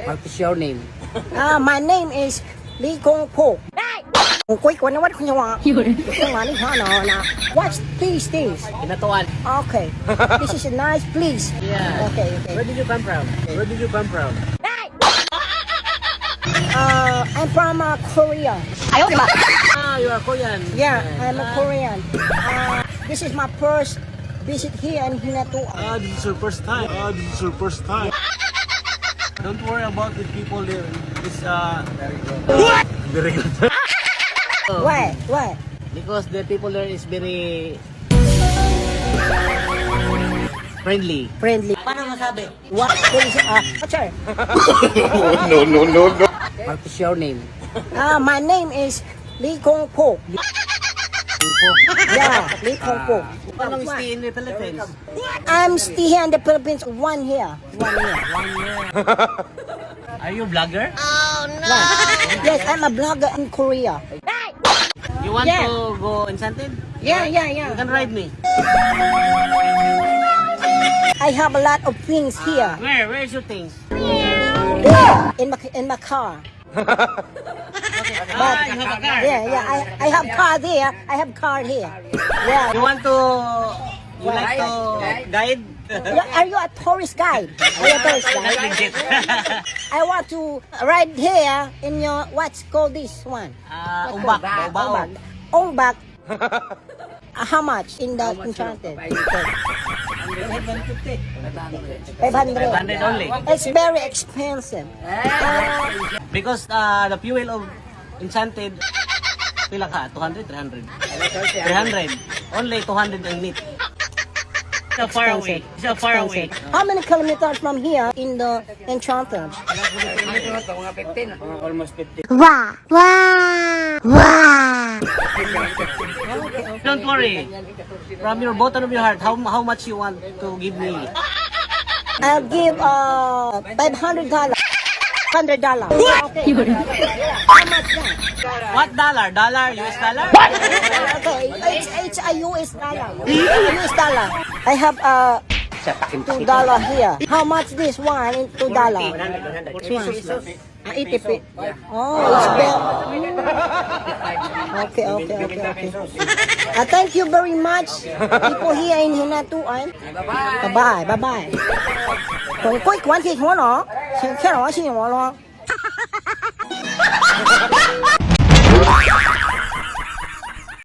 What is your name? My name is Lee Kong Po. Quick one, what can you want? What's these things? Kinatuan. Okay. This is a nice place. Yeah. Okay. Where did you come from? Where did you come from? I'm from Korea. Ah, you are Korean. Yeah, I'm a Korean. This is my first visit here in Hinatuan. Ah, this is your first time. Don't worry about the people there. It's very good. Why? Because the people there is very friendly. Friendly. Paano masabi? What is sir? No. What is your name? My name is Lee Kong Po. Yeah, Lee Kong Po. Paano stay in the Philippines? I'm still here in the Philippines 1 year. 1 year. Are you a vlogger? Right. Yes, I'm a blogger in Korea. You want Yeah. to go enchanted? Yeah. You can ride me. I have a lot of things here. Where is your things? In my car. You have a car. Yeah. I have car there. I have car here. Yeah. You want to? You like to guide? Are you a tourist guide? Are you a tourist guide? Legit. I want to ride here in your what's called this one? Umbak. Ongbak. How much in the enchanted? 500. 500 only. It's very expensive. Because the fuel of enchanted, pila ka? 200, 300? 300. Only 200 ang meat. So far away. How many kilometers from here in the enchanted? Almost 50. Wow. Don't worry. From your bottom of your heart, how much you want to give me? I'll give $500. $100. Okay. How much that? What dollar? US dollar? Okay, it's a US dollar. US dollar. I have $2 here. How much this one in $2? 80 pesos. Oh, it's better. Okay. Thank you very much. People here in Hinatuan. Bye-bye. ผมก้อยกวนที่หัวหนอเสียงแค่หนอชิงหัวหนอ